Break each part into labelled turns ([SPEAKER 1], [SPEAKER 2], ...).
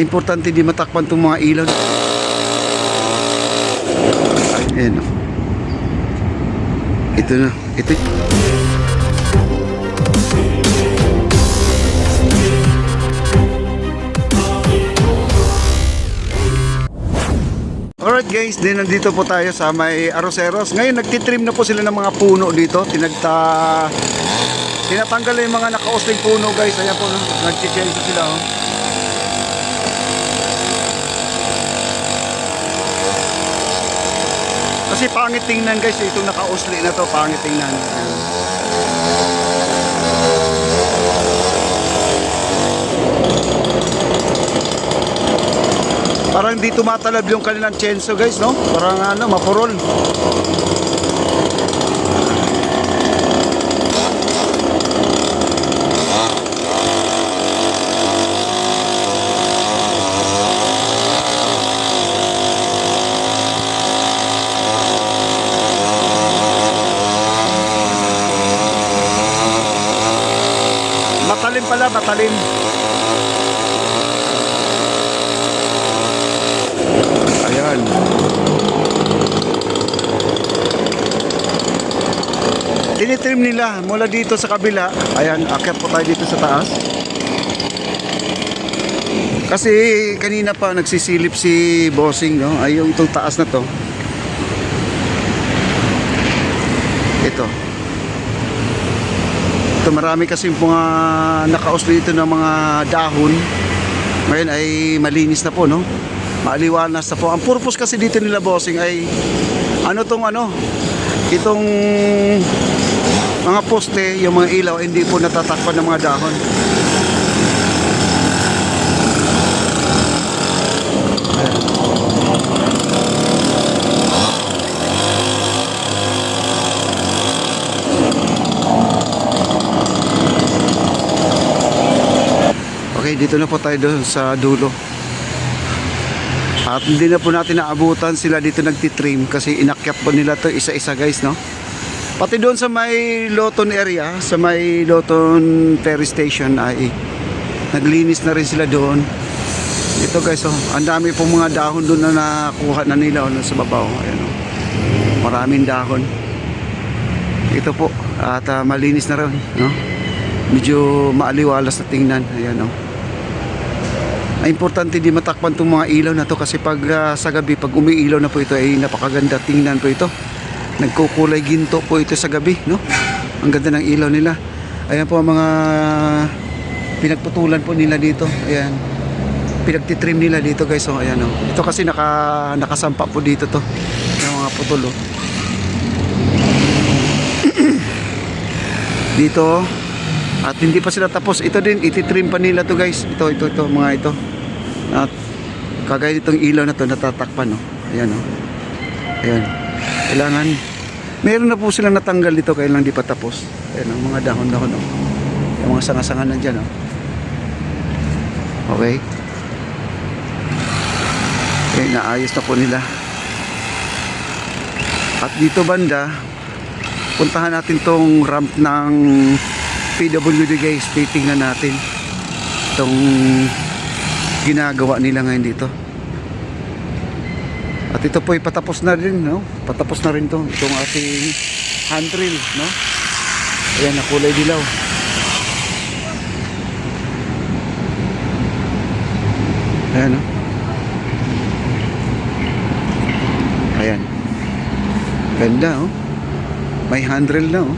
[SPEAKER 1] Ay, importante di matakpan itong mga ilaw. Ayan o. Ito na. Ito. Alright guys, din nandito po tayo sa may Arroceros. Ngayon nagtitrim na po sila ng mga puno dito. Tinatanggal na yung mga nakausling puno guys. Ayan po, nagchichenso sila oh. Kasi pangit tingnan guys, itong nakausli na to, pangit tingnan. Parang di tumatalab yung kanilang chenso guys, no? Parang ano, mapurol. Matalim pala, matalim. Ayan. Tinitrim nila mula dito sa kabila. Ayan, akyat po tayo dito sa taas. Kasi kanina pa nagsisilip si Bossing, no? Ay yung itong taas na to. Ito. Ito marami kasi mga nakausli dito ng mga dahon. Ngayon ay malinis na po, no? Maaliwanas na po. Ang purpose kasi dito nila Bossing ay itong mga poste, yung mga ilaw hindi po natatakpan ng mga dahon. Okay, dito na po tayo doon sa dulo. At hindi na po natin naabutan sila dito nagtitrim kasi inakyat po nila to isa-isa guys, no? Pati doon sa may Loton area, sa may Loton ferry station ay naglinis na rin sila doon. Ito guys, oh, ang dami pong mga dahon doon na nakuha na nila oh, sa babaw. Ayan, oh. Maraming dahon. Ito po, at malinis na rin, no? Medyo maaliwalas na tingnan. Ayan, oh. Ay, importante di matakpan itong mga ilaw na to kasi pag sa gabi, pag umiilaw na po ito ay napakaganda tingnan po ito. Nagkukulay ginto po ito sa gabi, no? Ang ganda ng ilaw nila. Ayan po ang mga pinagputulan po nila dito. Ayan. Pinagtitrim nila dito guys. So, ayan, oh. Ito kasi nakasampa po dito to. Yung mga putol, oh. Dito. At hindi pa sila tapos. Ito din, ititrim pa nila to guys. Ito, mga ito. At kagaya itong ilaw na to natatakpan, no? Ayan, oh. Ayan. Kailangan meron na po silang natanggal dito kaya lang di pa tapos. Ayan, ang mga dahon-dahon, oh. Yung mga sanga-sanga nandyan, oh. Okay. Okay, naayos na po nila. At dito banda, puntahan natin tong ramp ng PWD guys. Titingnan natin itong ginagawa nila ngayon dito. At ito po ay patapos na rin, no? Patapos na rin to. Itong ating handrail, no? Ayan, na kulay dilaw. Ayan, no? Ayan. Ganda, oh. May handrail na, oh.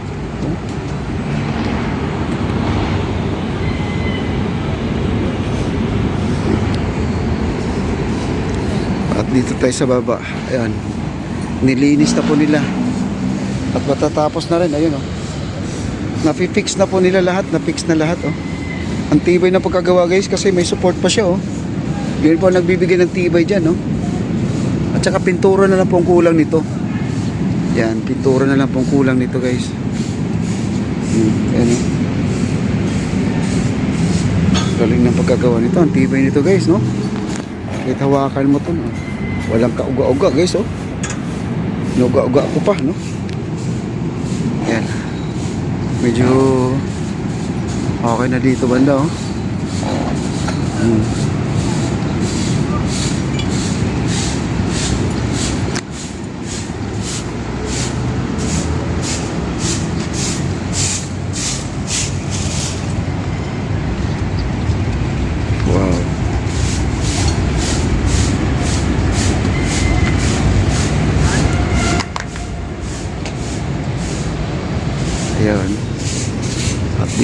[SPEAKER 1] At dito tayo sa baba. Ayan. Nilinis na po nila. At matatapos na rin. Ayun, oh. Napi-fix na po nila lahat. Na-fix na lahat, oh. Ang tibay na pagkagawa guys kasi may support pa siya, oh. Yun po nagbibigay ng tibay dyan, oh. At saka pintura na lang pong kulang nito. Yan. Pintura na lang pong kulang nito guys. Ayan, oh. Galing ng pagkagawa nito. Ang tibay nito guys, no? Kahit hawakan mo to, no? Walang kauga-uga guys, oh. Inuga-uga ko pa, no? Yan. Medyo okay na dito banda, oh.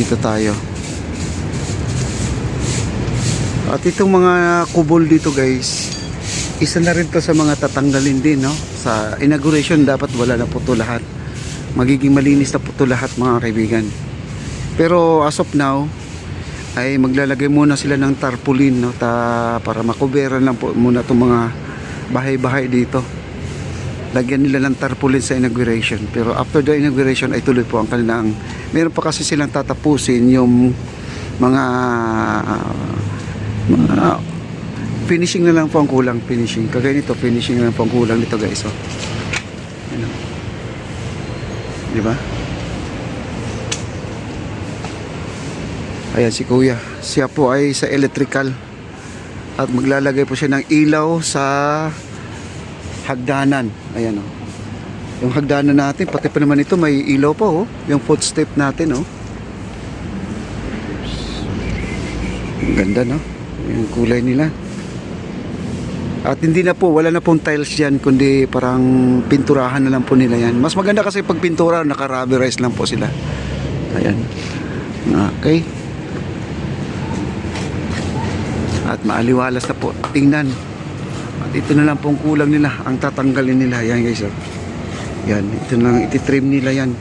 [SPEAKER 1] Dito tayo. At itong mga kubol dito guys, isa na rin to sa mga tatanggalin din, no? Sa inauguration dapat wala na po to lahat. Magiging malinis na po to lahat mga kaibigan. Pero as of now ay maglalagay muna sila ng tarpaulin, no? Para makuberan lang po muna itong mga bahay-bahay dito. Lagyan nila ng tarpaulin sa inauguration. Pero after the inauguration ay tuloy po ang kanilang, meron pa kasi silang tatapusin yung mga finishing na lang po ang kulang, finishing. Kagaya nito, finishing na lang po ang kulang nito guys. So, ano? Di ba? Ayan si kuya. Siya po ay sa electrical. At maglalagay po siya ng ilaw sa hagdanan. Ayan o. Yung hagdanan natin, pati pa naman ito may ilaw pa o. Yung footstep natin o. Ang ganda no? Yung kulay nila. At hindi na po, wala na pong tiles dyan, kundi parang pinturahan na lang po nila yan. Mas maganda kasi pag pintura, naka-rubberize lang po sila. Ayan. Okay. At maaliwalas na po. Tingnan. At ito na lang pong kulang nila. Ang tatanggalin nila. Yan guys. Oh. Yan. Ito na lang. Ititrim nila yan.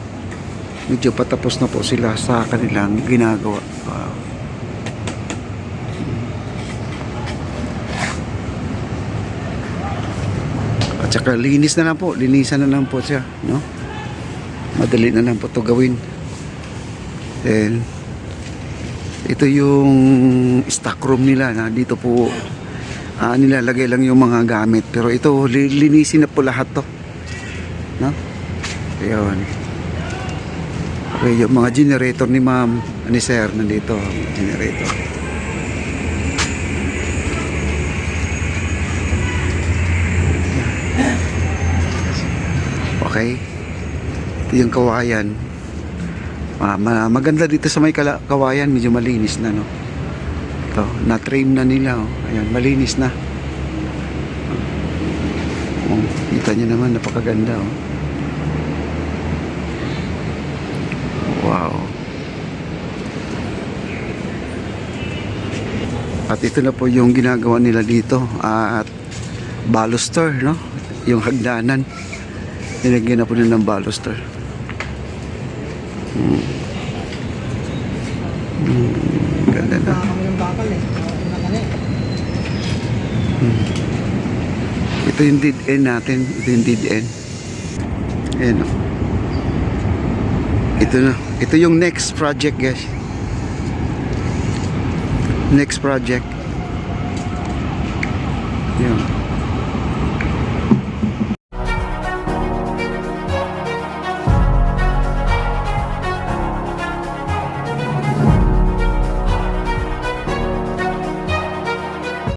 [SPEAKER 1] Medyo patapos na po sila sa kanilang ginagawa. Wow. At saka linis na lang po. Linisan na lang po siya. No? Madali na lang po ito gawin. Then ito yung stock room nila na dito po nilalagay lang yung mga gamit, pero ito linisin na po lahat to, no? Ayun. Okay, yung mga generator ni ma'am, ni sir nandito, generator. Okay, ito yung kawayan. Maganda dito sa may kawayan, medyo malinis na, no? Ito, na-trim na nila, oh. Ayan, malinis na. Oh, kita nyo naman, napakaganda, oh. Wow. At ito na po yung ginagawa nila dito, at baluster, no? Yung hagdanan. Nilagyan na po nila ng baluster. Ganda na. Ito yung dead end natin. Ito yung dead end. Ayan o. Ito na. Ito yung next project guys. Next project. Yan.